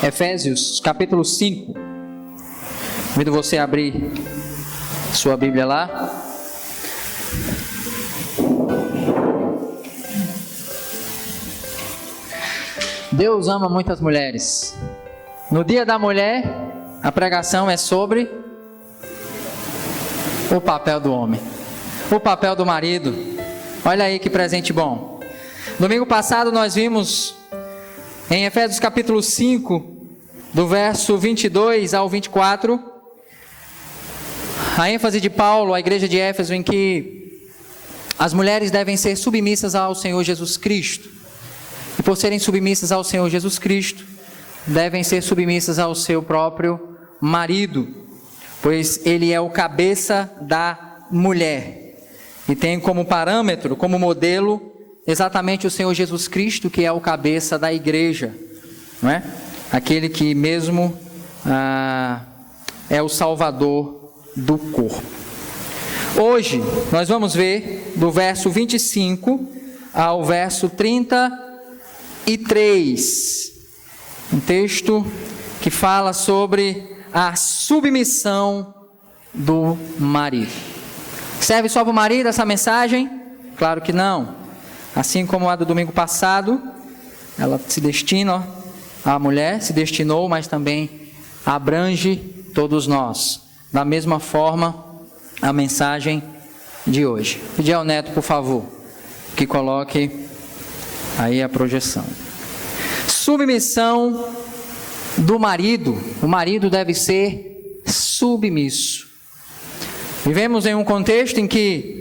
Efésios, capítulo 5. Convido você a abrir sua Bíblia lá. Deus ama muitas mulheres. No Dia da Mulher, a pregação é sobre o papel do homem, o papel do marido. Olha aí que presente bom. Domingo passado nós vimos em Efésios capítulo 5, do verso 22 ao 24, a ênfase de Paulo à igreja de Éfeso em que as mulheres devem ser submissas ao Senhor Jesus Cristo. E por serem submissas ao Senhor Jesus Cristo, devem ser submissas ao seu próprio marido, pois ele é o cabeça da mulher. E tem como parâmetro, como modelo, exatamente o Senhor Jesus Cristo, que é o cabeça da igreja, não é? Aquele que mesmo é o salvador do corpo. Hoje nós vamos ver do verso 25 ao verso 33, um texto que fala sobre a submissão do marido. Serve só para o marido essa mensagem? Claro que não. Assim como a do domingo passado, ela se destina, a mulher se destinou, mas também abrange todos nós. Da mesma forma, a mensagem de hoje. Pedir ao Neto, por favor, que coloque aí a projeção. Submissão do marido. O marido deve ser submisso. Vivemos em um contexto em que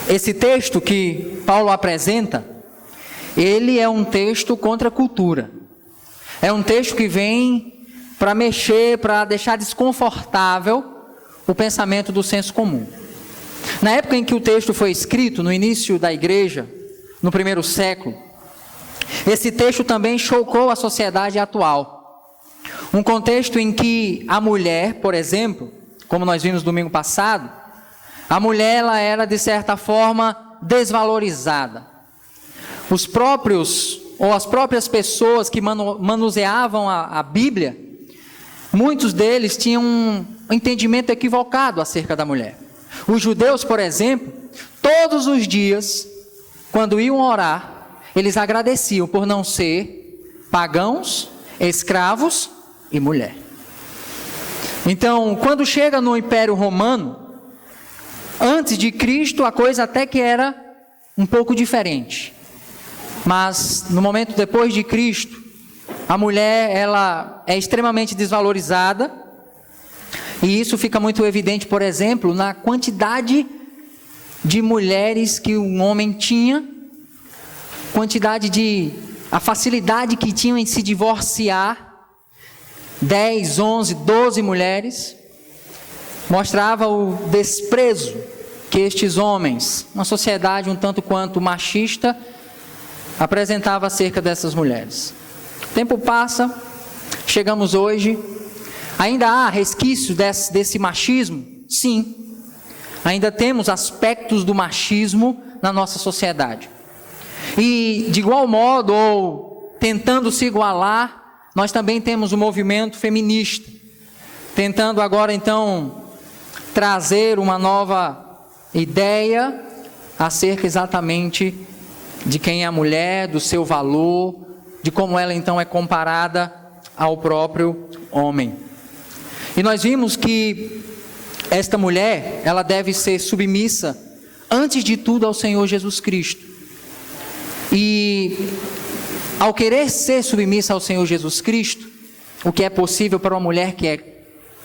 esse texto que Paulo apresenta, ele é um texto contra a cultura. É um texto que vem para mexer, para deixar desconfortável o pensamento do senso comum. Na época em que o texto foi escrito, no início da igreja, no primeiro século, esse texto também chocou a sociedade atual. Um contexto em que a mulher, por exemplo, como nós vimos domingo passado, a mulher ela era de certa forma desvalorizada. Os próprios ou as próprias pessoas que manuseavam a Bíblia, muitos deles tinham um entendimento equivocado acerca da mulher. Os judeus, por exemplo, todos os dias, quando iam orar, eles agradeciam por não ser pagãos, escravos e mulher. Então, quando chega no Império Romano, antes de Cristo, a coisa até que era um pouco diferente. Mas no momento depois de Cristo, a mulher ela é extremamente desvalorizada. E isso fica muito evidente, por exemplo, na quantidade de mulheres que um homem tinha, a facilidade que tinham em se divorciar. 10, 11, 12 mulheres, mostrava o desprezo que estes homens, uma sociedade um tanto quanto machista, apresentava acerca dessas mulheres. O tempo passa, chegamos hoje, ainda há resquícios desse machismo? Sim, ainda temos aspectos do machismo na nossa sociedade. E de igual modo, ou tentando se igualar, nós também temos o movimento feminista, tentando agora então trazer uma nova ideia acerca exatamente de quem é a mulher, do seu valor, de como ela então é comparada ao próprio homem. E nós vimos que esta mulher, ela deve ser submissa antes de tudo ao Senhor Jesus Cristo. E ao querer ser submissa ao Senhor Jesus Cristo, o que é possível para uma mulher que é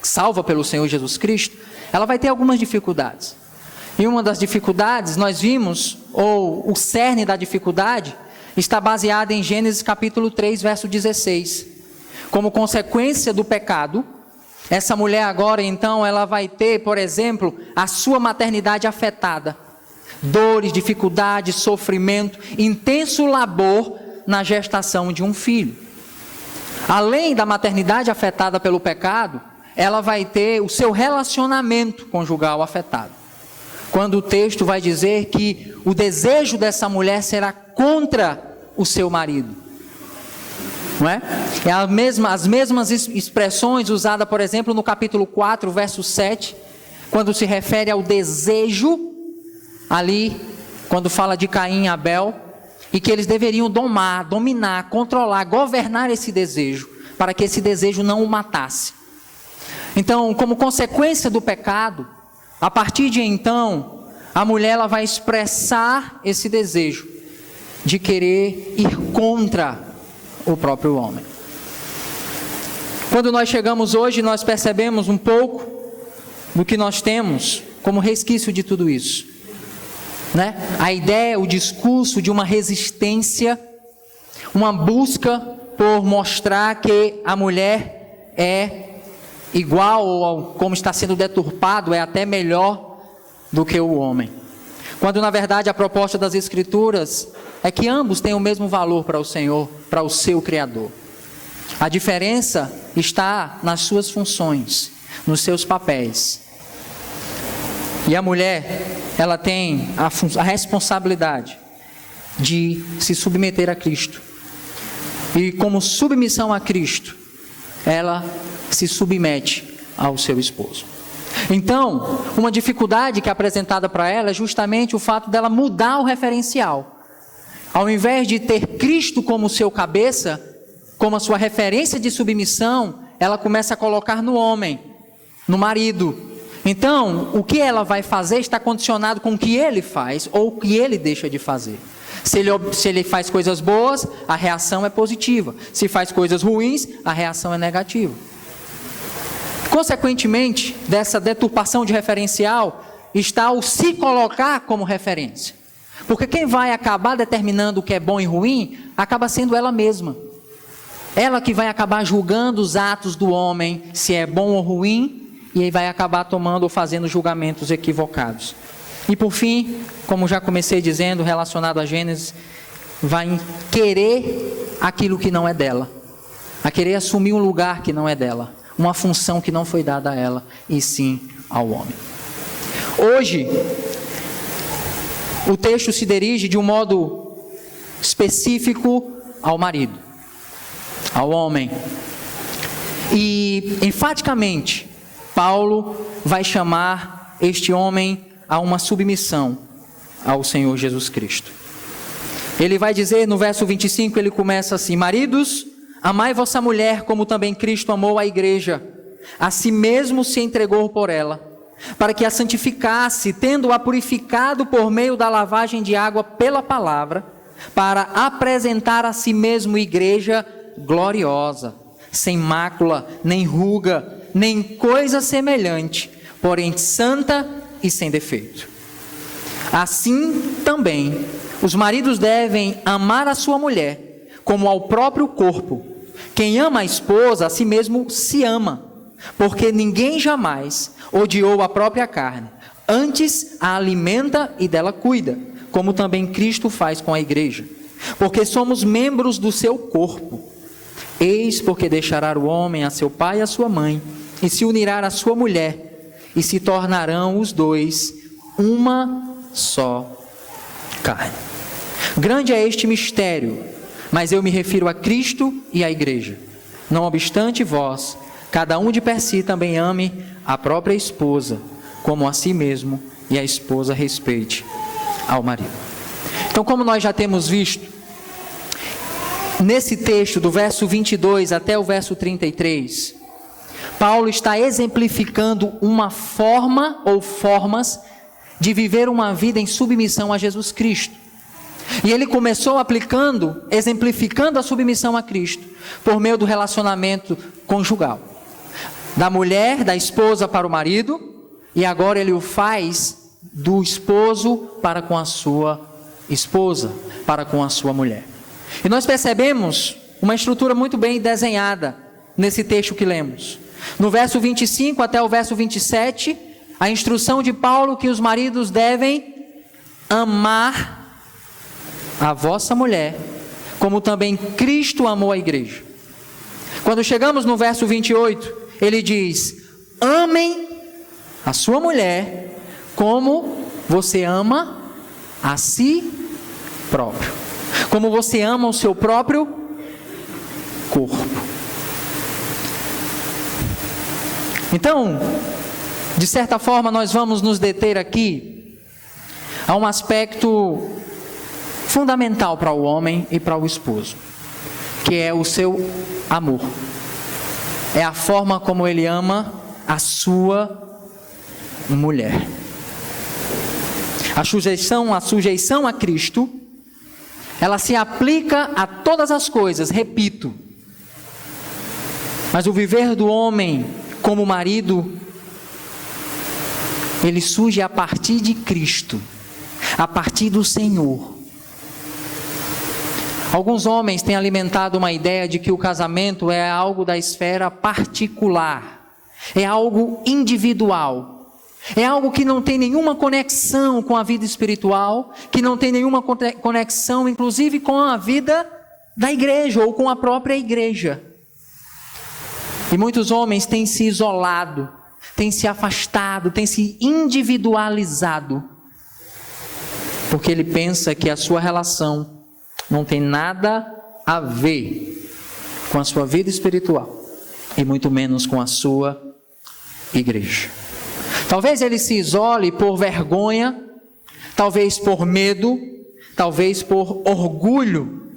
salva pelo Senhor Jesus Cristo, ela vai ter algumas dificuldades. E uma das dificuldades, nós vimos, ou o cerne da dificuldade, está baseada em Gênesis capítulo 3, verso 16. Como consequência do pecado, essa mulher agora então, ela vai ter, por exemplo, a sua maternidade afetada. Dores, dificuldades, sofrimento, intenso labor na gestação de um filho. Além da maternidade afetada pelo pecado, ela vai ter o seu relacionamento conjugal afetado. Quando o texto vai dizer que o desejo dessa mulher será contra o seu marido. não é? É as mesmas expressões usadas, por exemplo, no capítulo 4, verso 7, quando se refere ao desejo, ali, quando fala de Caim e Abel, e que eles deveriam dominar, controlar, governar esse desejo, para que esse desejo não o matasse. Então, como consequência do pecado, a partir de então, a mulher ela vai expressar esse desejo de querer ir contra o próprio homem. Quando nós chegamos hoje, nós percebemos um pouco do que nós temos como resquício de tudo isso, né? A ideia, o discurso de uma resistência, uma busca por mostrar que a mulher é igual, ou como está sendo deturpado, é até melhor do que o homem. Quando na verdade a proposta das Escrituras é que ambos têm o mesmo valor para o Senhor, para o seu Criador. A diferença está nas suas funções, nos seus papéis. E a mulher, ela tem a responsabilidade de se submeter a Cristo. E como submissão a Cristo, ela se submete ao seu esposo. Então, uma dificuldade que é apresentada para ela é justamente o fato dela mudar o referencial. Ao invés de ter Cristo como seu cabeça, como a sua referência de submissão, ela começa a colocar no homem, no marido. Então, o que ela vai fazer está condicionado com o que ele faz ou o que ele deixa de fazer. Se ele faz coisas boas, a reação é positiva. Se faz coisas ruins, a reação é negativa. Consequentemente, dessa deturpação de referencial, está o se colocar como referência. Porque quem vai acabar determinando o que é bom e ruim, acaba sendo ela mesma. Ela que vai acabar julgando os atos do homem, se é bom ou ruim, e aí vai acabar tomando ou fazendo julgamentos equivocados. E por fim, como já comecei dizendo, relacionado a Gênesis, vai querer aquilo que não é dela. A querer assumir um lugar que não é dela. Uma função que não foi dada a ela, e sim ao homem. Hoje, o texto se dirige de um modo específico ao marido, ao homem. E, enfaticamente, Paulo vai chamar este homem a uma submissão ao Senhor Jesus Cristo. Ele vai dizer no verso 25, ele começa assim: maridos, amai vossa mulher como também Cristo amou a igreja, a si mesmo se entregou por ela, para que a santificasse, tendo-a purificado por meio da lavagem de água pela palavra, para apresentar a si mesmo igreja gloriosa, sem mácula, nem ruga, nem coisa semelhante, porém santa e sem defeito. Assim também, os maridos devem amar a sua mulher, como ao próprio corpo. Quem ama a esposa, a si mesmo se ama, porque ninguém jamais odiou a própria carne, antes a alimenta e dela cuida, como também Cristo faz com a igreja, porque somos membros do seu corpo. Eis porque deixará o homem a seu pai e a sua mãe, e se unirá à sua mulher, e se tornarão os dois uma só carne. Grande é este mistério, mas eu me refiro a Cristo e à igreja. Não obstante vós, cada um de per si também ame a própria esposa, como a si mesmo, e a esposa respeite ao marido. Então, como nós já temos visto, nesse texto do verso 22 até o verso 33, Paulo está exemplificando uma forma ou formas de viver uma vida em submissão a Jesus Cristo. E ele começou exemplificando a submissão a Cristo, por meio do relacionamento conjugal. Da mulher, da esposa para o marido, e agora ele o faz do esposo para com a sua esposa, para com a sua mulher. E nós percebemos uma estrutura muito bem desenhada nesse texto que lemos. No verso 25 até o verso 27, a instrução de Paulo que os maridos devem amar a vossa mulher, como também Cristo amou a igreja. Quando chegamos no verso 28, ele diz: amem a sua mulher como você ama a si próprio. Como você ama o seu próprio corpo. Então, de certa forma, nós vamos nos deter aqui a um aspecto fundamental para o homem e para o esposo, que é o seu amor. É a forma como ele ama a sua mulher. A sujeição a Cristo, ela se aplica a todas as coisas, repito. Mas o viver do homem como marido, ele surge a partir de Cristo, a partir do Senhor. Alguns homens têm alimentado uma ideia de que o casamento é algo da esfera particular, é algo individual. É algo que não tem nenhuma conexão com a vida espiritual, que não tem nenhuma conexão, inclusive, com a vida da igreja ou com a própria igreja. E muitos homens têm se isolado, têm se afastado, têm se individualizado, porque ele pensa que a sua relação não tem nada a ver com a sua vida espiritual, e muito menos com a sua igreja. Talvez ele se isole por vergonha, talvez por medo, talvez por orgulho,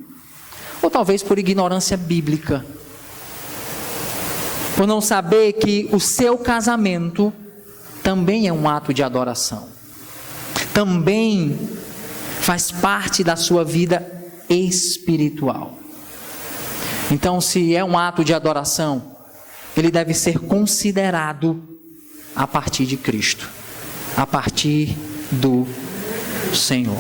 ou talvez por ignorância bíblica. Por não saber que o seu casamento também é um ato de adoração. Também faz parte da sua vida espiritual. Então, se é um ato de adoração, ele deve ser considerado a partir de Cristo, a partir do Senhor.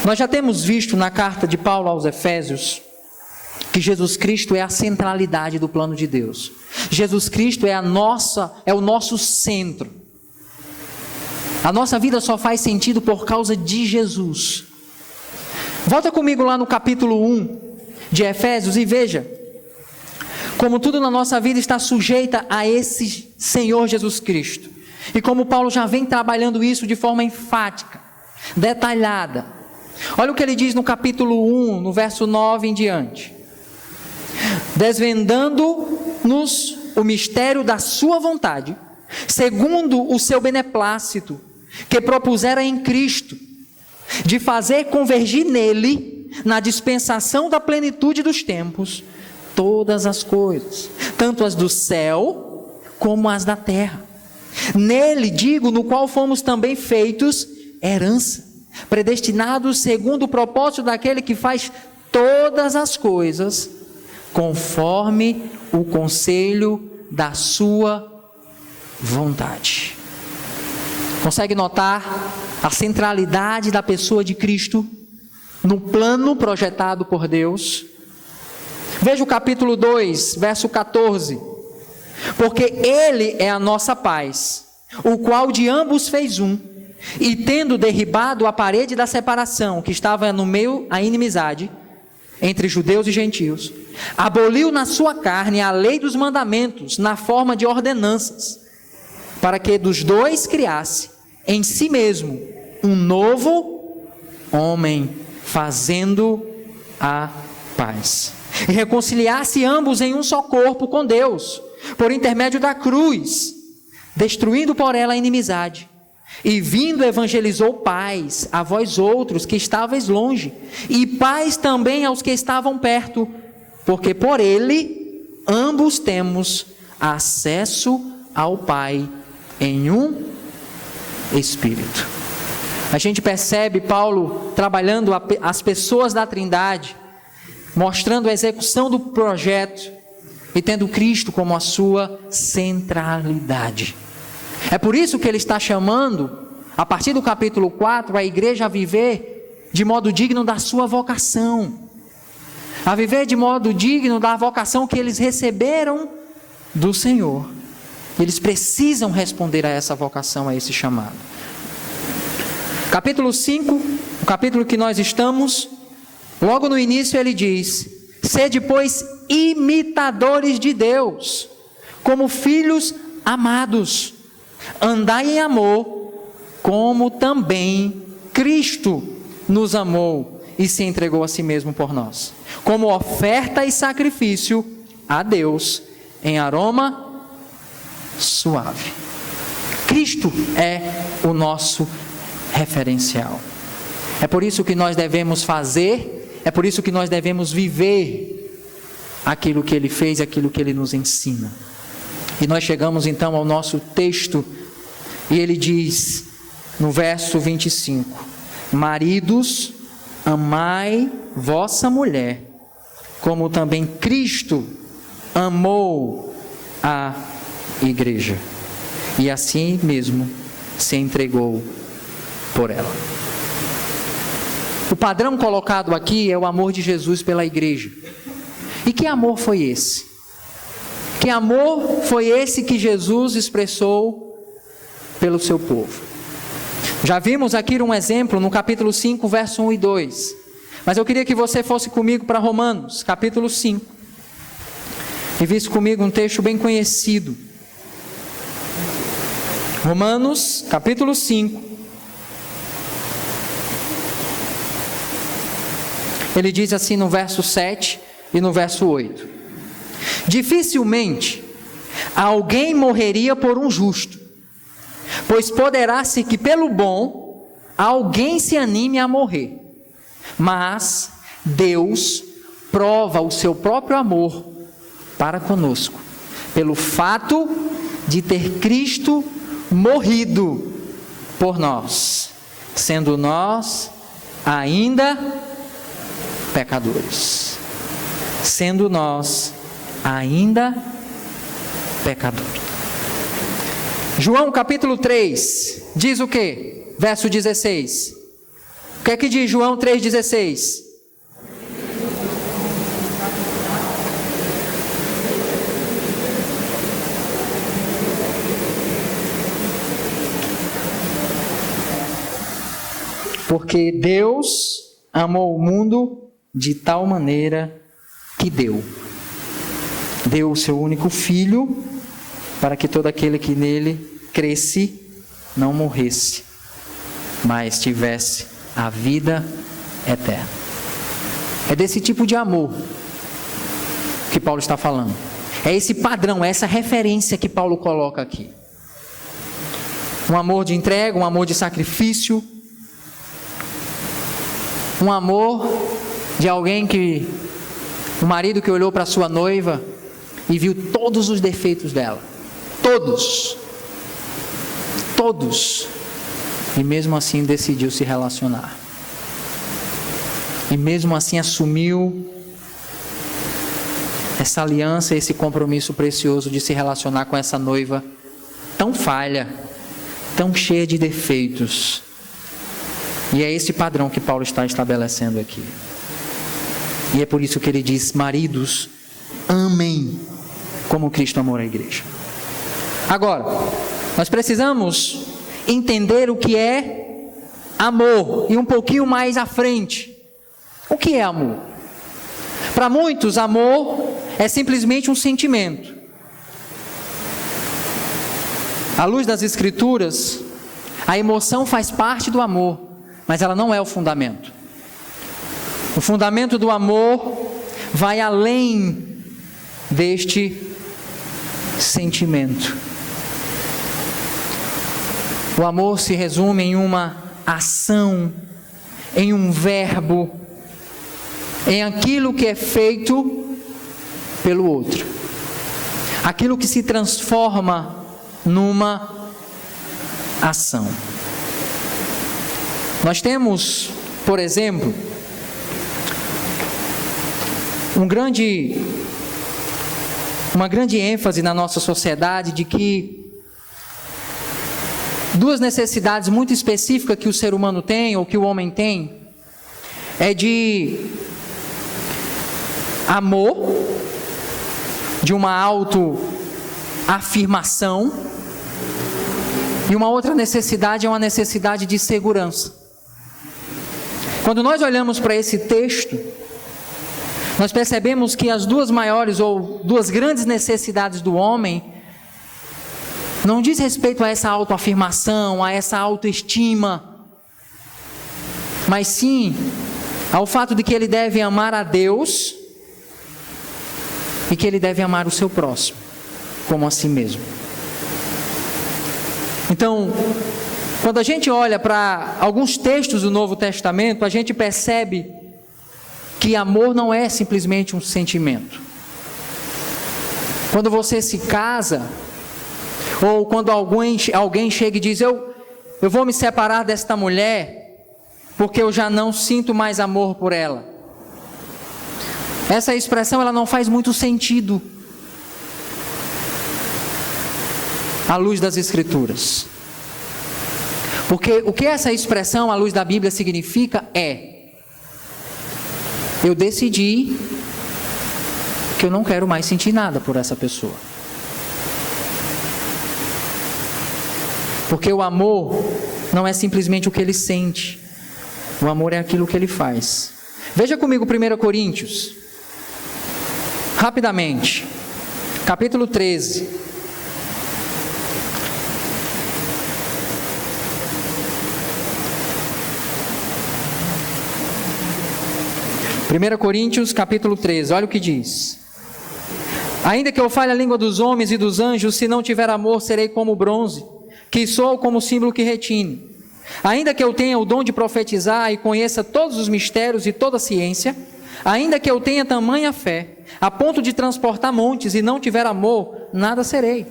Nós já temos visto na carta de Paulo aos Efésios que Jesus Cristo é a centralidade do plano de Deus. Jesus Cristo é o nosso centro. A nossa vida só faz sentido por causa de Jesus. Volta comigo lá no capítulo 1 de Efésios e veja como tudo na nossa vida está sujeita a esse Senhor Jesus Cristo. E como Paulo já vem trabalhando isso de forma enfática, detalhada. Olha o que ele diz no capítulo 1, no verso 9 em diante. Desvendando-nos o mistério da sua vontade, segundo o seu beneplácito, que propusera em Cristo, de fazer convergir nele, na dispensação da plenitude dos tempos, todas as coisas, tanto as do céu como as da terra. Nele, digo, no qual fomos também feitos herança, predestinados segundo o propósito daquele que faz todas as coisas, conforme o conselho da sua vontade. Consegue notar a centralidade da pessoa de Cristo no plano projetado por Deus? Veja o capítulo 2, verso 14. Porque Ele é a nossa paz, o qual de ambos fez um, e tendo derribado a parede da separação, que estava no meio a inimizade, entre judeus e gentios, aboliu na sua carne a lei dos mandamentos, na forma de ordenanças, para que dos dois criasse em si mesmo um novo homem, fazendo a paz. E reconciliasse ambos em um só corpo com Deus, por intermédio da cruz, destruindo por ela a inimizade. E vindo evangelizou paz a vós outros que estáveis longe, e paz também aos que estavam perto, porque por ele ambos temos acesso ao Pai em um Espírito. A gente percebe Paulo trabalhando as pessoas da Trindade, mostrando a execução do projeto e tendo Cristo como a sua centralidade. É por isso que ele está chamando, a partir do capítulo 4, a igreja a viver de modo digno da sua vocação, a viver de modo digno da vocação que eles receberam do Senhor. Eles precisam responder a essa vocação, a esse chamado. Capítulo 5, o capítulo que nós estamos, logo no início ele diz: sede, pois, imitadores de Deus, como filhos amados, andai em amor, como também Cristo nos amou e se entregou a si mesmo por nós, como oferta e sacrifício a Deus em aroma suave. Cristo é o nosso referencial. É por isso que nós devemos fazer, é por isso que nós devemos viver aquilo que Ele fez, aquilo que Ele nos ensina. E nós chegamos então ao nosso texto, e ele diz no verso 25: maridos, amai vossa mulher, como também Cristo amou a igreja, e assim mesmo se entregou por ela. O padrão colocado aqui é o amor de Jesus pela igreja. E que amor foi esse? Que amor foi esse que Jesus expressou pelo seu povo? Já vimos aqui um exemplo no capítulo 5, verso 1 e 2. Mas eu queria que você fosse comigo para Romanos, capítulo 5. E visse comigo um texto bem conhecido. Romanos, capítulo 5. Ele diz assim no verso 7 e no verso 8. Dificilmente alguém morreria por um justo, pois poderá ser que pelo bom alguém se anime a morrer. Mas Deus prova o seu próprio amor para conosco, pelo fato de ter Cristo morrido por nós, sendo nós ainda pecadores. Sendo nós ainda pecadores. João capítulo 3 diz o quê? Verso 16. O que é que diz João 3,16? Porque Deus amou o mundo de tal maneira que deu o seu único filho, para que todo aquele que nele cresce não morresse, mas tivesse a vida eterna. É desse tipo de amor que Paulo está falando. É esse padrão, é essa referência que Paulo coloca aqui. Um amor de entrega, um amor de sacrifício, um amor de alguém que, um marido que olhou para sua noiva e viu todos os defeitos dela. Todos. E mesmo assim decidiu se relacionar. E mesmo assim assumiu essa aliança, esse compromisso precioso de se relacionar com essa noiva tão falha, tão cheia de defeitos. E é esse padrão que Paulo está estabelecendo aqui. E é por isso que ele diz: maridos, amem como Cristo amou a igreja. Agora, nós precisamos entender o que é amor, e um pouquinho mais à frente. O que é amor? Para muitos, amor é simplesmente um sentimento. À luz das Escrituras, a emoção faz parte do amor, mas ela não é o fundamento. O fundamento do amor vai além deste sentimento. O amor se resume em uma ação, em um verbo, em aquilo que é feito pelo outro, aquilo que se transforma numa ação. Nós temos, por exemplo, uma grande ênfase na nossa sociedade de que duas necessidades muito específicas que o ser humano tem, ou que o homem tem, é de amor, de uma autoafirmação, e uma outra necessidade é uma necessidade de segurança. Quando nós olhamos para esse texto, nós percebemos que as duas maiores ou duas grandes necessidades do homem não diz respeito a essa autoafirmação, a essa autoestima, mas sim ao fato de que ele deve amar a Deus e que ele deve amar o seu próximo como a si mesmo. Então, quando a gente olha para alguns textos do Novo Testamento, a gente percebe que amor não é simplesmente um sentimento. Quando você se casa, ou quando alguém chega e diz, eu vou me separar desta mulher, porque eu já não sinto mais amor por ela. Essa expressão ela não faz muito sentido à luz das Escrituras. Porque o que essa expressão à luz da Bíblia significa é: eu decidi que eu não quero mais sentir nada por essa pessoa. Porque o amor não é simplesmente o que ele sente. O amor é aquilo que ele faz. Veja comigo 1 Coríntios. Rapidamente. Capítulo 13. Primeira Coríntios, capítulo 13. Olha o que diz. Ainda que eu fale a língua dos homens e dos anjos, se não tiver amor, serei como bronze, que soa como símbolo que retine. Ainda que eu tenha o dom de profetizar e conheça todos os mistérios e toda a ciência, ainda que eu tenha tamanha fé, a ponto de transportar montes e não tiver amor, nada serei.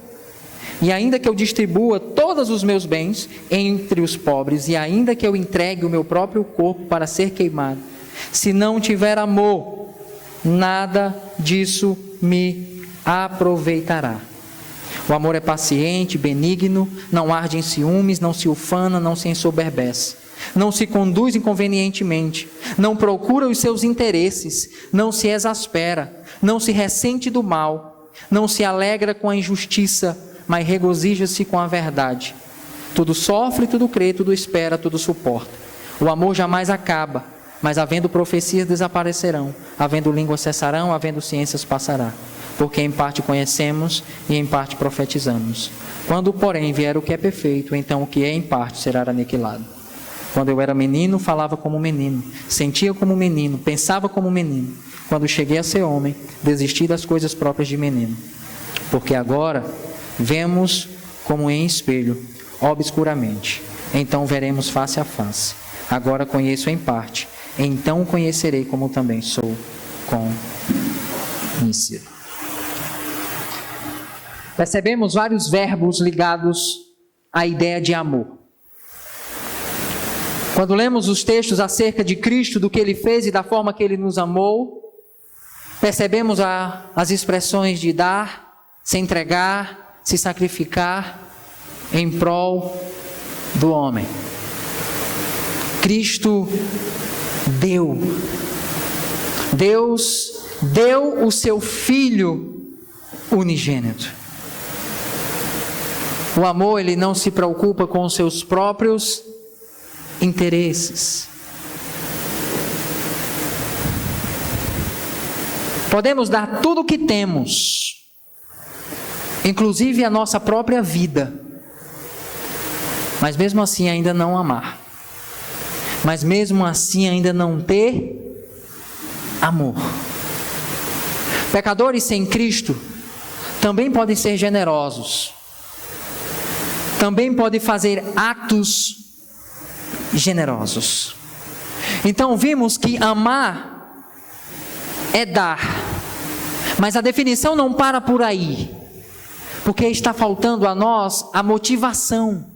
E ainda que eu distribua todos os meus bens entre os pobres, e ainda que eu entregue o meu próprio corpo para ser queimado, se não tiver amor, nada disso me aproveitará. O amor é paciente, benigno, não arde em ciúmes, não se ufana, não se ensoberbece, não se conduz inconvenientemente, não procura os seus interesses, não se exaspera, não se ressente do mal, não se alegra com a injustiça, mas regozija-se com a verdade. Tudo sofre, tudo crê, tudo espera, tudo suporta. O amor jamais acaba, mas havendo profecias desaparecerão, havendo línguas cessarão, havendo ciências passará. Porque em parte conhecemos e em parte profetizamos. Quando, porém, vier o que é perfeito, então o que é em parte será aniquilado. Quando eu era menino, falava como menino, sentia como menino, pensava como menino. Quando cheguei a ser homem, desisti das coisas próprias de menino. Porque agora vemos como em espelho, obscuramente. Então veremos face a face. Agora conheço em parte, então conhecerei como também sou conhecido. Percebemos vários verbos ligados à ideia de amor. Quando lemos os textos acerca de Cristo, do que Ele fez e da forma que Ele nos amou, percebemos as expressões de dar, se entregar, se sacrificar em prol do homem. Cristo deu. Deus deu o seu Filho unigênito. O amor, ele não se preocupa com os seus próprios interesses. Podemos dar tudo o que temos, inclusive a nossa própria vida, mas mesmo assim ainda não amar. Mas mesmo assim ainda não ter amor. Pecadores sem Cristo também podem ser generosos. Também podem fazer atos generosos. Então vimos que amar é dar. Mas a definição não para por aí. Porque está faltando a nós a motivação.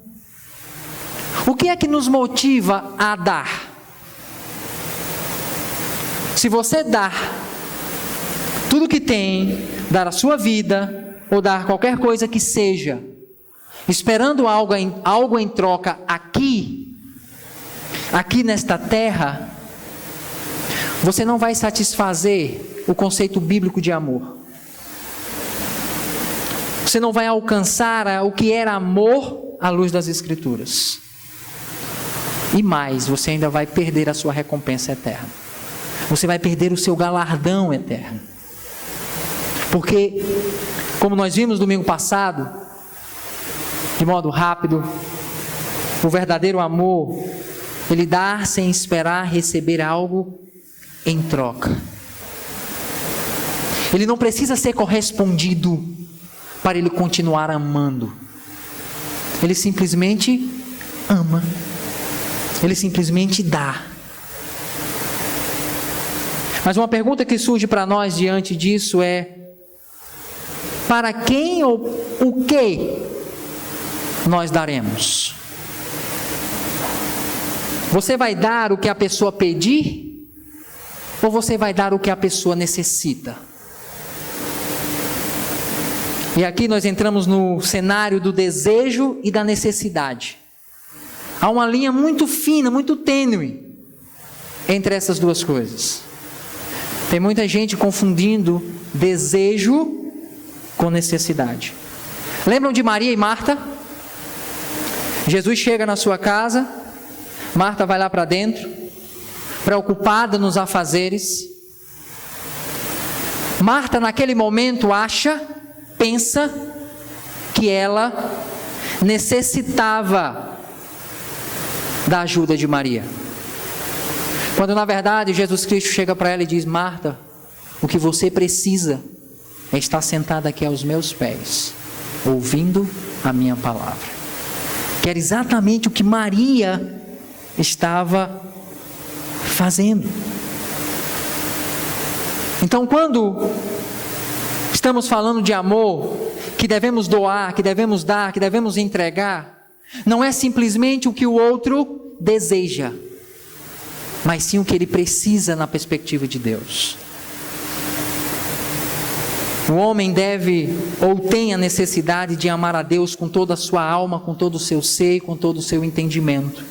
O que é que nos motiva a dar? Se você dar tudo que tem, dar a sua vida, ou dar qualquer coisa que seja, esperando algo em troca aqui nesta terra, você não vai satisfazer o conceito bíblico de amor. Você não vai alcançar o que era amor à luz das Escrituras. E mais, você ainda vai perder a sua recompensa eterna. Você vai perder o seu galardão eterno. Porque, como nós vimos domingo passado, de modo rápido, o verdadeiro amor, ele dá sem esperar receber algo em troca. Ele não precisa ser correspondido para ele continuar amando. Ele simplesmente ama. Ele simplesmente dá. Mas uma pergunta que surge para nós diante disso é: para quem ou o que nós daremos? Você vai dar o que a pessoa pedir? Ou você vai dar o que a pessoa necessita? E aqui nós entramos no cenário do desejo e da necessidade. Há uma linha muito fina, muito tênue entre essas duas coisas. Tem muita gente confundindo desejo com necessidade. Lembram de Maria e Marta? Jesus chega na sua casa, Marta vai lá para dentro, preocupada nos afazeres. Marta naquele momento pensa que ela necessitava da ajuda de Maria. Quando na verdade Jesus Cristo chega para ela e diz: Marta, o que você precisa é estar sentada aqui aos meus pés, ouvindo a minha palavra. Que era exatamente o que Maria estava fazendo. Então, quando estamos falando de amor, que devemos doar, que devemos dar, que devemos entregar, não é simplesmente o que o outro deseja, mas sim o que ele precisa na perspectiva de Deus. O homem deve ou tem a necessidade de amar a Deus com toda a sua alma, com todo o seu ser, com todo o seu entendimento.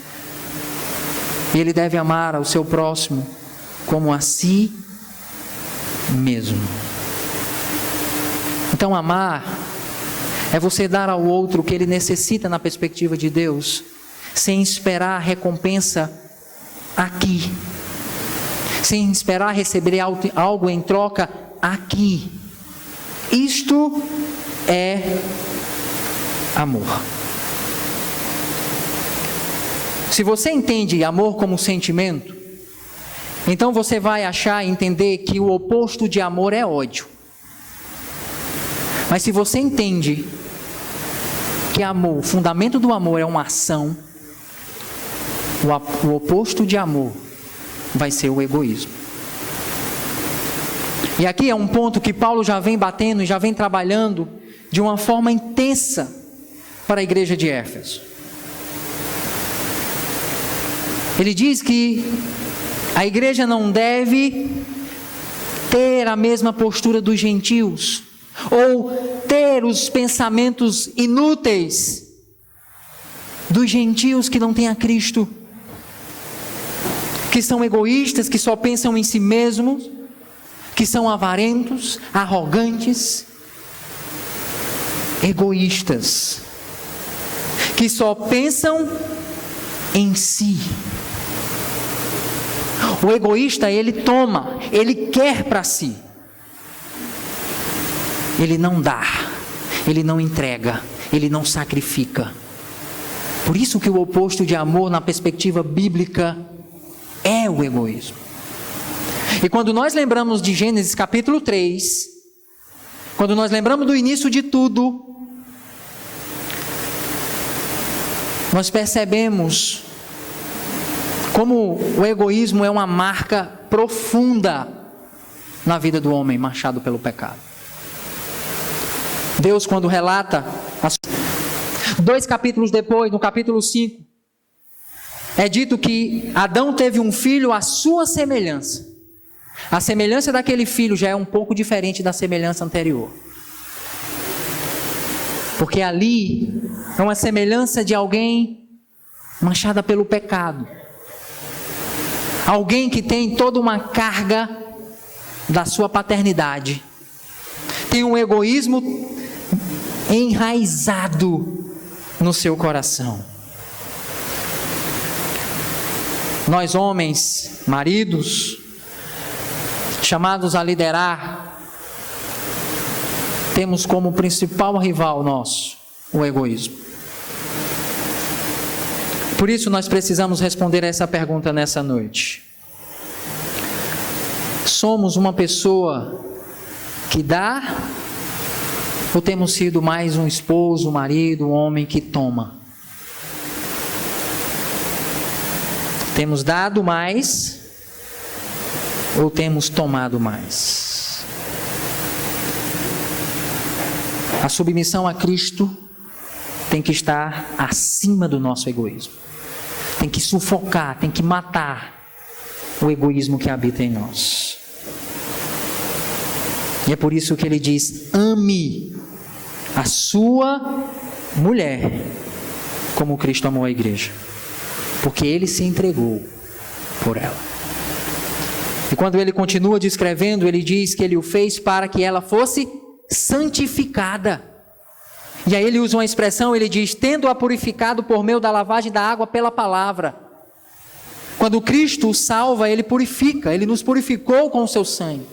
E ele deve amar ao seu próximo como a si mesmo. Então amar é você dar ao outro o que ele necessita na perspectiva de Deus, sem esperar a recompensa aqui, sem esperar receber algo em troca aqui. Isto é amor. Se você entende amor como sentimento, então você vai achar e entender que o oposto de amor é ódio. Mas se você entende que amor, o fundamento do amor é uma ação, o oposto de amor vai ser o egoísmo. E aqui é um ponto que Paulo já vem batendo e já vem trabalhando de uma forma intensa para a igreja de Éfeso. Ele diz que a igreja não deve ter a mesma postura dos gentios, ou ter os pensamentos inúteis dos gentios que não têm a Cristo, que são egoístas, que só pensam em si mesmos, que são avarentos, arrogantes, egoístas, que só pensam em si. O egoísta, ele toma, ele quer para si. Ele não dá, ele não entrega, ele não sacrifica. Por isso que o oposto de amor na perspectiva bíblica é o egoísmo. E quando nós lembramos de Gênesis capítulo 3, quando nós lembramos do início de tudo, nós percebemos como o egoísmo é uma marca profunda na vida do homem marchado pelo pecado. Deus, quando relata, 2 capítulos depois, no capítulo 5, é dito que Adão teve um filho à sua semelhança. A semelhança daquele filho já é um pouco diferente da semelhança anterior. Porque ali é uma semelhança de alguém manchada pelo pecado. Alguém que tem toda uma carga da sua paternidade. Tem um egoísmo enraizado no seu coração. Nós homens, maridos, chamados a liderar, temos como principal rival nosso o egoísmo. Por isso nós precisamos responder a essa pergunta nessa noite. Somos uma pessoa que dá, ou temos sido mais um esposo, um marido, um homem que toma? Temos dado mais ou temos tomado mais? A submissão a Cristo tem que estar acima do nosso egoísmo. Tem que sufocar, tem que matar o egoísmo que habita em nós. E é por isso que ele diz: ame a sua mulher como Cristo amou a igreja, porque ele se entregou por ela. E quando ele continua descrevendo, ele diz que ele o fez para que ela fosse santificada. E aí ele usa uma expressão, ele diz: tendo-a purificado por meio da lavagem da água pela palavra. Quando Cristo o salva, ele purifica, ele nos purificou com o seu sangue.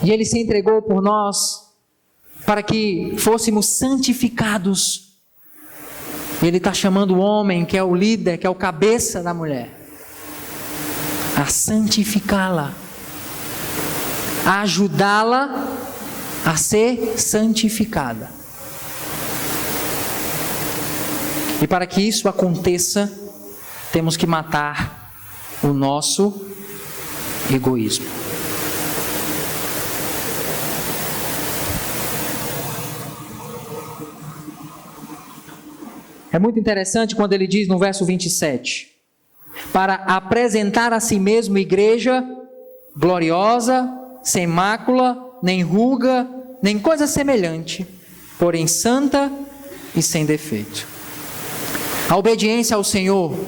E ele se entregou por nós para que fôssemos santificados. E ele está chamando o homem, que é o líder, que é o cabeça da mulher, a santificá-la, a ajudá-la a ser santificada. E para que isso aconteça, temos que matar o nosso egoísmo. É muito interessante quando ele diz no verso 27, para apresentar a si mesmo igreja gloriosa, sem mácula, nem ruga, nem coisa semelhante, porém santa e sem defeito. A obediência ao Senhor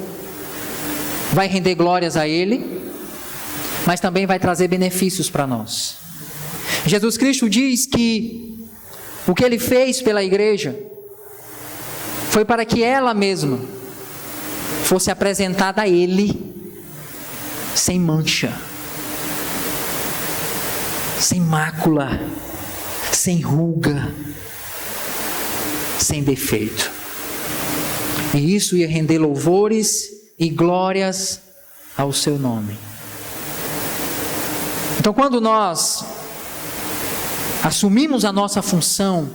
vai render glórias a Ele, mas também vai trazer benefícios para nós. Jesus Cristo diz que o que Ele fez pela igreja foi para que ela mesma fosse apresentada a Ele sem mancha, sem mácula, sem ruga, sem defeito. E isso ia render louvores e glórias ao seu nome. Então, quando nós assumimos a nossa função,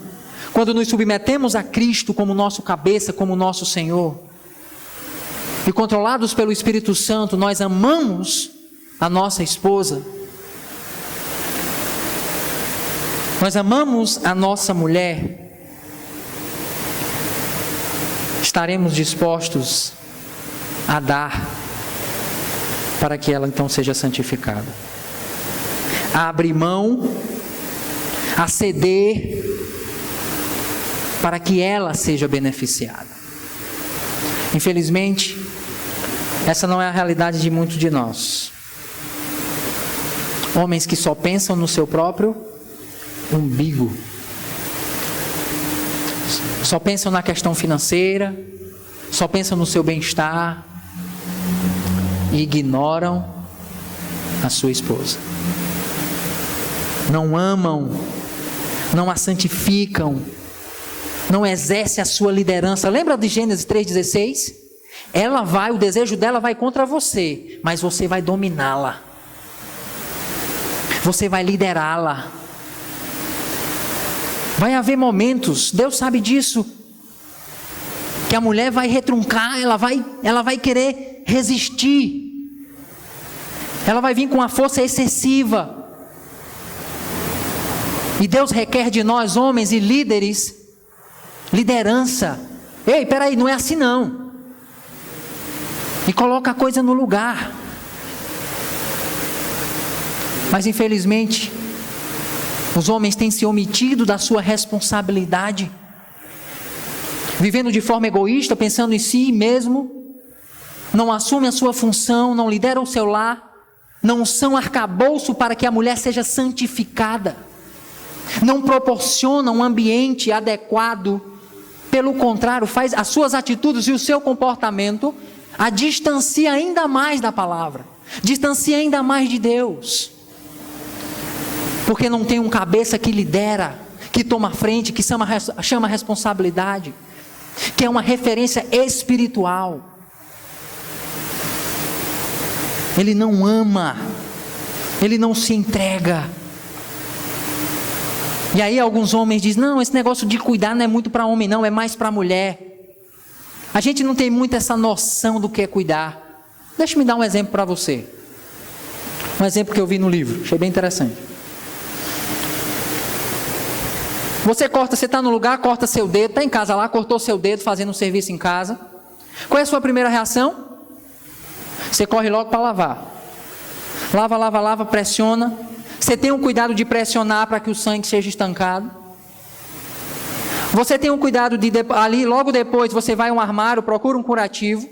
quando nos submetemos a Cristo como nosso cabeça, como nosso Senhor, e controlados pelo Espírito Santo, nós amamos a nossa esposa, nós amamos a nossa mulher, estaremos dispostos a dar para que ela então seja santificada, a abrir mão, a ceder para que ela seja beneficiada. Infelizmente, essa não é a realidade de muitos de nós. Homens que só pensam no seu próprio umbigo, só pensam na questão financeira, só pensam no seu bem-estar e ignoram a sua esposa. Não amam, não a santificam, não exerce a sua liderança. Lembra de Gênesis 3,16? O desejo dela vai contra você, mas você vai dominá-la. Você vai liderá-la. Vai haver momentos, Deus sabe disso, que a mulher vai retruncar, ela vai querer resistir. Ela vai vir com uma força excessiva. E Deus requer de nós, homens e líderes, liderança. Ei, peraí, não é assim não. E coloca a coisa no lugar. Mas infelizmente, os homens têm se omitido da sua responsabilidade, vivendo de forma egoísta, pensando em si mesmo, não assumem a sua função, não lideram o seu lar, não são arcabouço para que a mulher seja santificada, não proporcionam um ambiente adequado. Pelo contrário, faz as suas atitudes e o seu comportamento a distancia ainda mais da palavra, distancia ainda mais de Deus, porque não tem um cabeça que lidera, que toma a frente, que chama a responsabilidade, que é uma referência espiritual. ele não ama, ele não se entrega. E aí alguns homens dizem, não, esse negócio de cuidar não é muito para homem não, é mais para mulher. A gente não tem muito essa noção do que é cuidar. Deixa eu me dar um exemplo para você. Um exemplo que eu vi no livro, achei bem interessante. Você está no lugar, corta seu dedo, está em casa lá, cortou seu dedo fazendo um serviço em casa. Qual é a sua primeira reação? Você corre logo para lavar. Lava, pressiona. Você tem o cuidado de pressionar para que o sangue seja estancado. Você tem o cuidado de ali logo depois você vai a um armário, procura um curativo.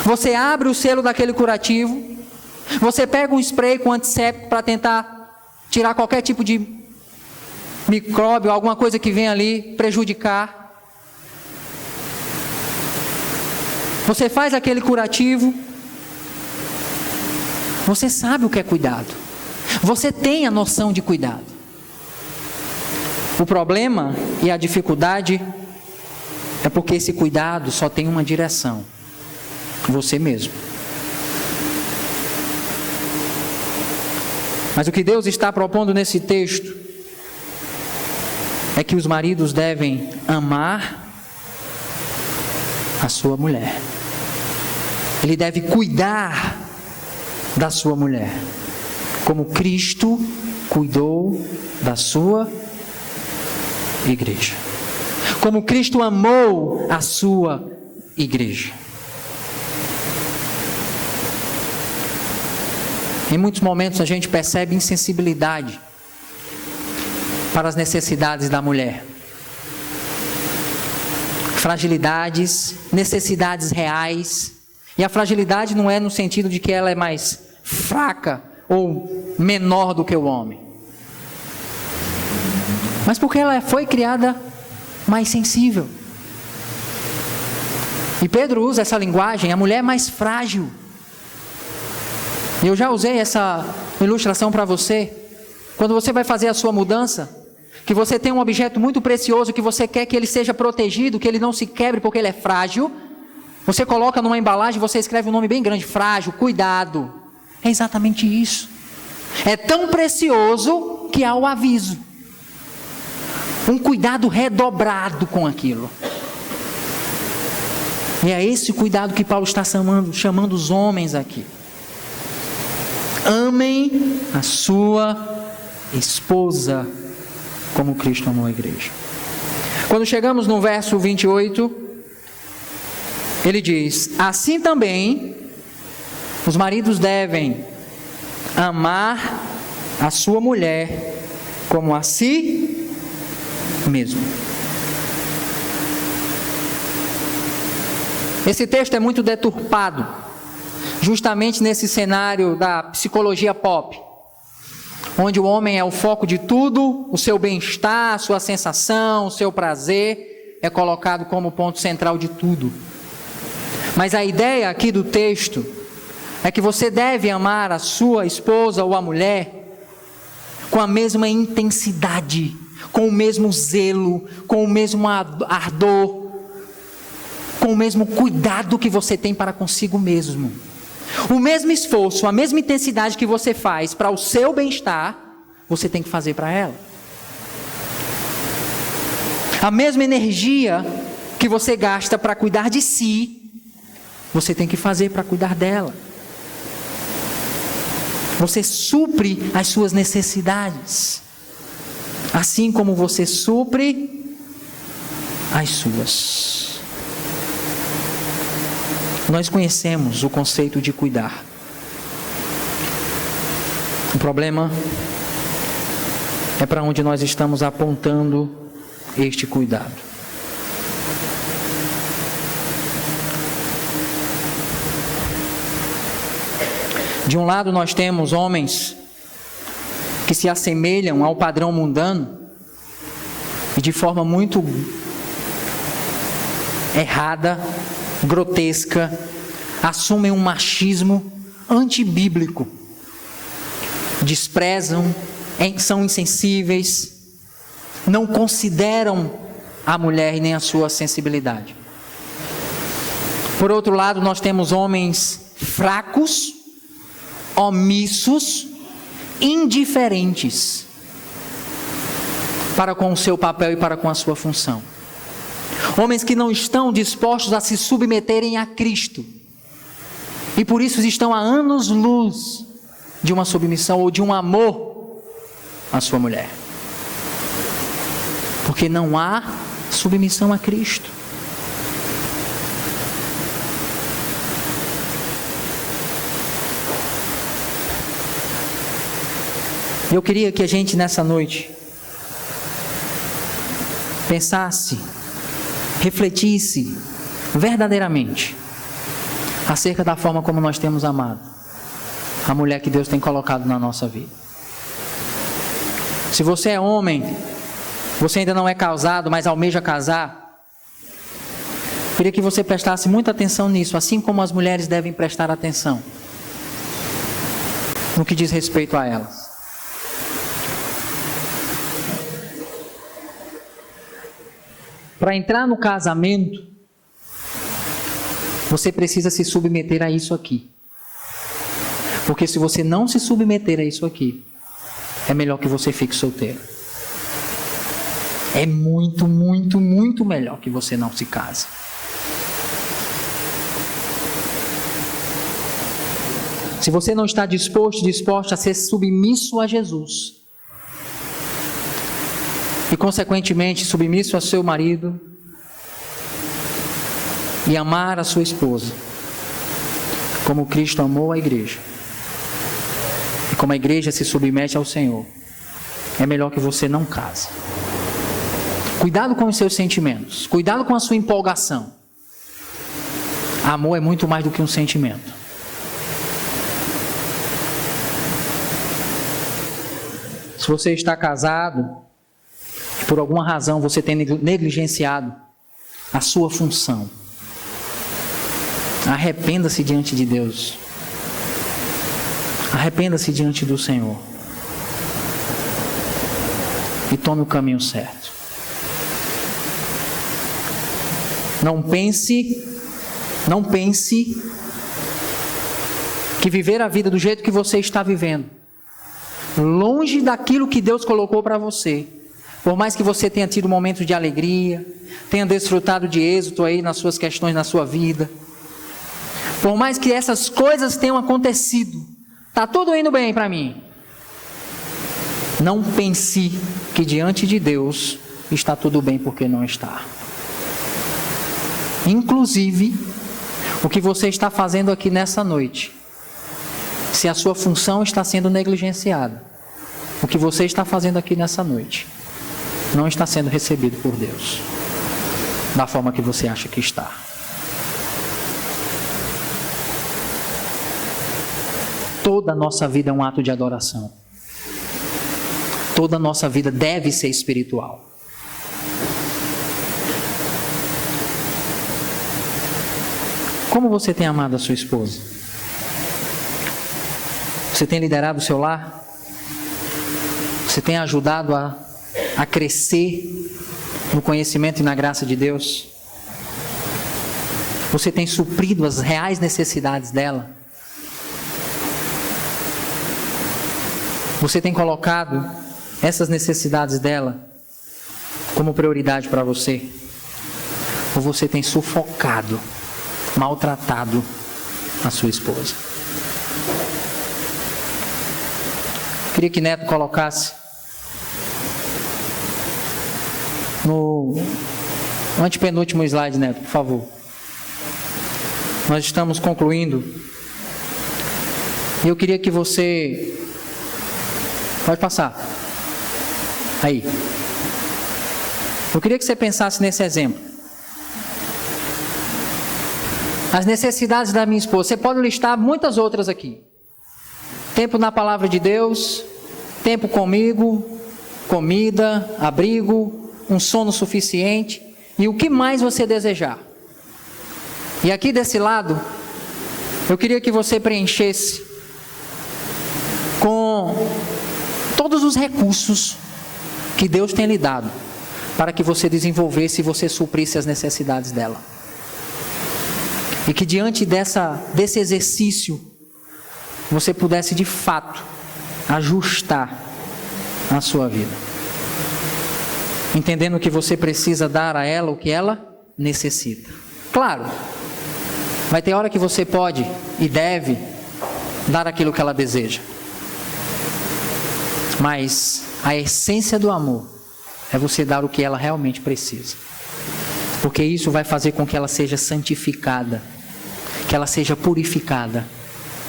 Você abre o selo daquele curativo. Você pega um spray com antisséptico para tentar tirar qualquer tipo de micróbio, alguma coisa que venha ali prejudicar. Você faz aquele curativo. Você sabe o que é cuidado. Você tem a noção de cuidado. O problema e a dificuldade é porque esse cuidado só tem uma direção: você mesmo. Mas o que Deus está propondo nesse texto é que os maridos devem amar a sua mulher. Ele deve cuidar da sua mulher, como Cristo cuidou da sua igreja, como Cristo amou a sua igreja. Em muitos momentos a gente percebe insensibilidade para as necessidades da mulher, fragilidades, necessidades reais. E a fragilidade não é no sentido de que ela é mais fraca ou menor do que o homem, mas porque ela foi criada mais sensível. E Pedro usa essa linguagem, a mulher mais frágil. Eu já usei essa ilustração para você. Quando você vai fazer a sua mudança, que você tem um objeto muito precioso, que você quer que ele seja protegido, que ele não se quebre porque ele é frágil, você coloca numa embalagem, você escreve um nome bem grande, frágil, cuidado. É exatamente isso. É tão precioso que há o aviso. Um cuidado redobrado com aquilo. E é esse cuidado que Paulo está chamando os homens aqui. Amem a sua esposa como Cristo amou a igreja. Quando chegamos no verso 28, ele diz: assim também os maridos devem amar a sua mulher como a si mesmo. Esse texto é muito deturpado, justamente nesse cenário da psicologia pop, onde o homem é o foco de tudo, o seu bem-estar, a sua sensação, o seu prazer é colocado como ponto central de tudo. Mas a ideia aqui do texto é que você deve amar a sua esposa ou a mulher com a mesma intensidade, com o mesmo zelo, com o mesmo ardor, com o mesmo cuidado que você tem para consigo mesmo. O mesmo esforço, a mesma intensidade que você faz para o seu bem-estar, você tem que fazer para ela. A mesma energia que você gasta para cuidar de si, você tem que fazer para cuidar dela. Você supre as suas necessidades, assim como você supre as suas. Nós conhecemos o conceito de cuidar. O problema é para onde nós estamos apontando este cuidado. De um lado nós temos homens que se assemelham ao padrão mundano e de forma muito errada, grotesca, assumem um machismo antibíblico, desprezam, são insensíveis, não consideram a mulher e nem a sua sensibilidade. Por outro lado, nós temos homens fracos, omissos, indiferentes para com o seu papel e para com a sua função. Homens que não estão dispostos a se submeterem a Cristo. E por isso estão a anos-luz de uma submissão ou de um amor à sua mulher. Porque não há submissão a Cristo. Eu queria que a gente nessa noite pensasse, refletisse verdadeiramente acerca da forma como nós temos amado a mulher que Deus tem colocado na nossa vida. Se você é homem, você ainda não é casado, mas almeja casar, eu queria que você prestasse muita atenção nisso, assim como as mulheres devem prestar atenção no que diz respeito a elas. Para entrar no casamento, você precisa se submeter a isso aqui. Porque se você não se submeter a isso aqui, é melhor que você fique solteiro. É muito, muito, muito melhor que você não se case. Se você não está disposta a ser submisso a Jesus, e consequentemente submisso ao seu marido, e amar a sua esposa, como Cristo amou a igreja, e como a igreja se submete ao Senhor, é melhor que você não case. Cuidado com os seus sentimentos, cuidado com a sua empolgação. Amor é muito mais do que um sentimento. Se você está casado, e por alguma razão você tem negligenciado a sua função, arrependa-se diante de Deus. Arrependa-se diante do Senhor. E tome o caminho certo. Não pense que viver a vida do jeito que você está vivendo, longe daquilo que Deus colocou para você, por mais que você tenha tido momentos de alegria, tenha desfrutado de êxito aí nas suas questões, na sua vida, por mais que essas coisas tenham acontecido, está tudo indo bem para mim. Não pense que diante de Deus está tudo bem, porque não está. Inclusive, o que você está fazendo aqui nessa noite, se a sua função está sendo negligenciada, o que você está fazendo aqui nessa noite não está sendo recebido por Deus da forma que você acha que está. Toda a nossa vida é um ato de adoração. Toda a nossa vida deve ser espiritual. Como você tem amado a sua esposa? Você tem liderado o seu lar? Você tem ajudado a crescer no conhecimento e na graça de Deus? Você tem suprido as reais necessidades dela? Você tem colocado essas necessidades dela como prioridade para você? Ou você tem sufocado, maltratado a sua esposa? Queria que Neto colocasse no antepenúltimo slide, Neto, por favor. Nós estamos concluindo. E eu queria que você... Pode passar. Aí. Eu queria que você pensasse nesse exemplo. As necessidades da minha esposa. Você pode listar muitas outras aqui. Tempo na palavra de Deus, tempo comigo, comida, abrigo, um sono suficiente e o que mais você desejar. E aqui desse lado, eu queria que você preenchesse com todos os recursos que Deus tem lhe dado para que você desenvolvesse e você suprisse as necessidades dela. E que diante desse exercício, você pudesse de fato ajustar a sua vida. Entendendo que você precisa dar a ela o que ela necessita. Claro, vai ter hora que você pode e deve dar aquilo que ela deseja. Mas a essência do amor é você dar o que ela realmente precisa. Porque isso vai fazer com que ela seja santificada, que ela seja purificada,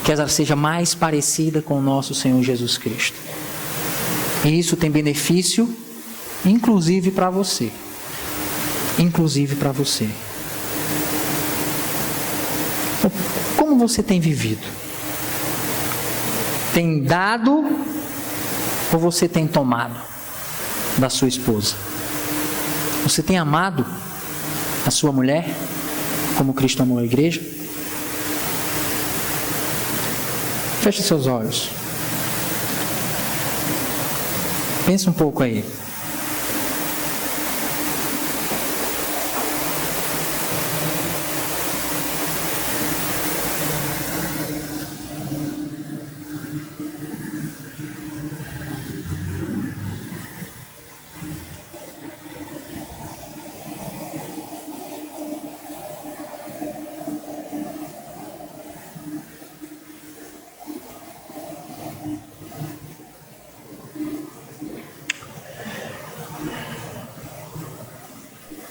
que ela seja mais parecida com o nosso Senhor Jesus Cristo. E isso tem benefício, inclusive para você. Inclusive para você. Como você tem vivido? Tem dado ou você tem tomado da sua esposa? Você tem amado a sua mulher como Cristo amou a igreja? Feche seus olhos. Pense um pouco aí.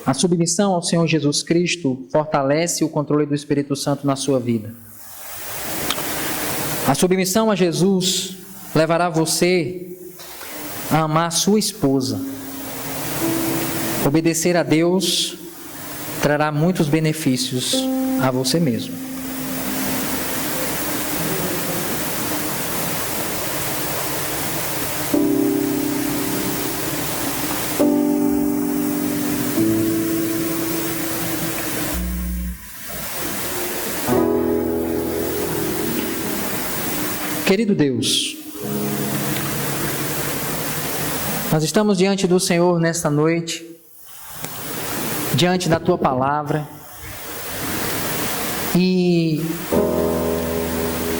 A submissão ao Senhor Jesus Cristo fortalece o controle do Espírito Santo na sua vida. A submissão a Jesus levará você a amar a sua esposa. Obedecer a Deus trará muitos benefícios a você mesmo. Querido Deus, nós estamos diante do Senhor nesta noite, diante da Tua Palavra, e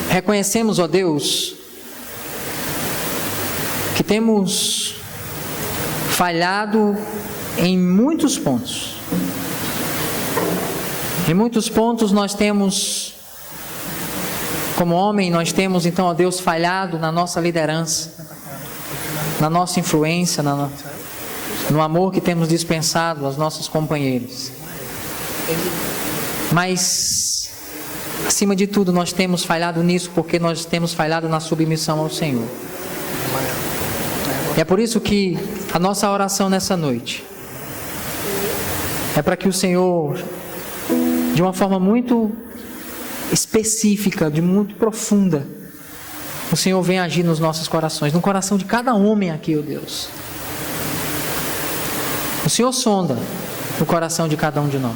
reconhecemos, ó Deus, que temos falhado em muitos pontos. Em muitos pontos nós temos, como homem, nós temos então, ó Deus, falhado na nossa liderança, na nossa influência, no amor que temos dispensado aos nossos companheiros. Mas, acima de tudo, nós temos falhado nisso porque nós temos falhado na submissão ao Senhor. E é por isso que a nossa oração nessa noite é para que o Senhor, de uma forma muito específica, de muito profunda, o Senhor vem agir nos nossos corações, no coração de cada homem aqui, ó Deus. O Senhor sonda o coração de cada um de nós.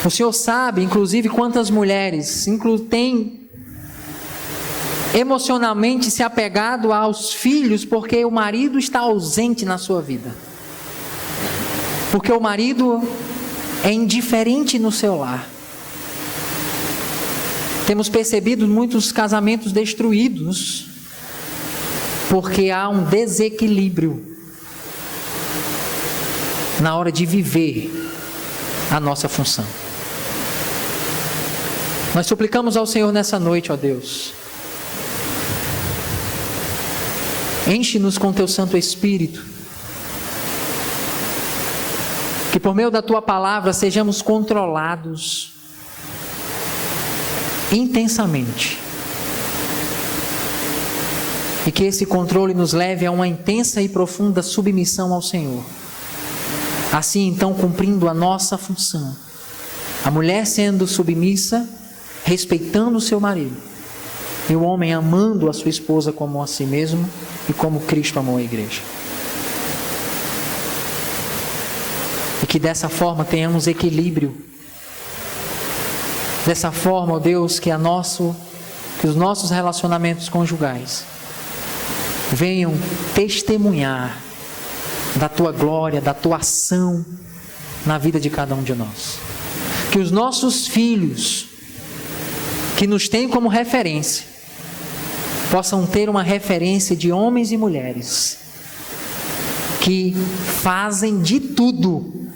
O Senhor sabe, inclusive, quantas mulheres têm emocionalmente se apegado aos filhos porque o marido está ausente na sua vida. Porque o marido é indiferente no seu lar. Temos percebido muitos casamentos destruídos porque há um desequilíbrio na hora de viver a nossa função. Nós suplicamos ao Senhor nessa noite, ó Deus, enche-nos com Teu Santo Espírito, que por meio da Tua Palavra sejamos controlados intensamente, e que esse controle nos leve a uma intensa e profunda submissão ao Senhor. Assim, então, cumprindo a nossa função, a mulher sendo submissa, respeitando o seu marido, e o homem amando a sua esposa como a si mesmo e como Cristo amou a igreja. E que dessa forma tenhamos equilíbrio. Dessa forma, ó Deus, que os nossos relacionamentos conjugais venham testemunhar da Tua glória, da Tua ação na vida de cada um de nós. que os nossos filhos, que nos têm como referência, possam ter uma referência de homens e mulheres que fazem de tudo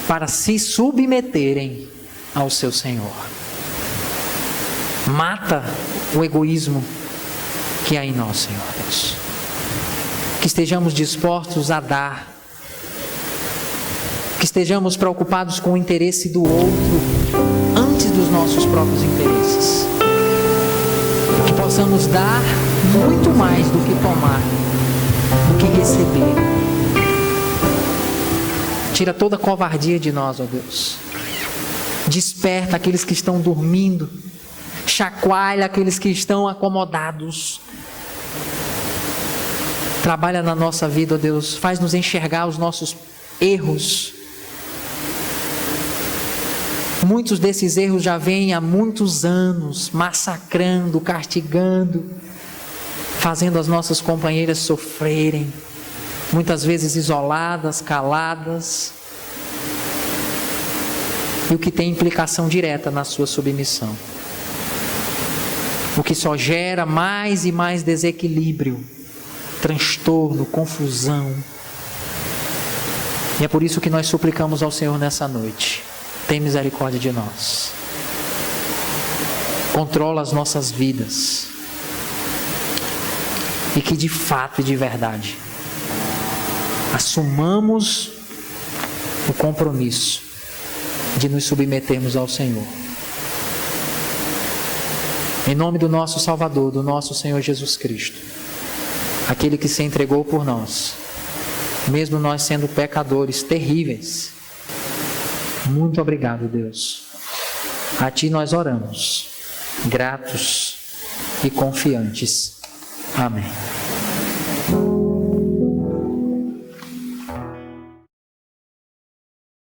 para se submeterem ao seu Senhor. Mata o egoísmo que há em nós, Senhor Deus. Que estejamos dispostos a dar, que estejamos preocupados com o interesse do outro antes dos nossos próprios interesses. Que possamos dar muito mais do que tomar, do que receber. Tira toda a covardia de nós, ó Deus. Desperta aqueles que estão dormindo. Chacoalha aqueles que estão acomodados. Trabalha na nossa vida, ó Deus. Faz-nos enxergar os nossos erros. Muitos desses erros já vêm há muitos anos, massacrando, castigando, fazendo as nossas companheiras sofrerem, muitas vezes isoladas, caladas, e o que tem implicação direta na sua submissão. O que só gera mais e mais desequilíbrio, transtorno, confusão. E é por isso que nós suplicamos ao Senhor nessa noite: tem misericórdia de nós. Controla as nossas vidas. E que de fato e de verdade assumamos o compromisso de nos submetermos ao Senhor. Em nome do nosso Salvador, do nosso Senhor Jesus Cristo, aquele que se entregou por nós, mesmo nós sendo pecadores terríveis. Muito obrigado, Deus. A Ti nós oramos, gratos e confiantes. Amém.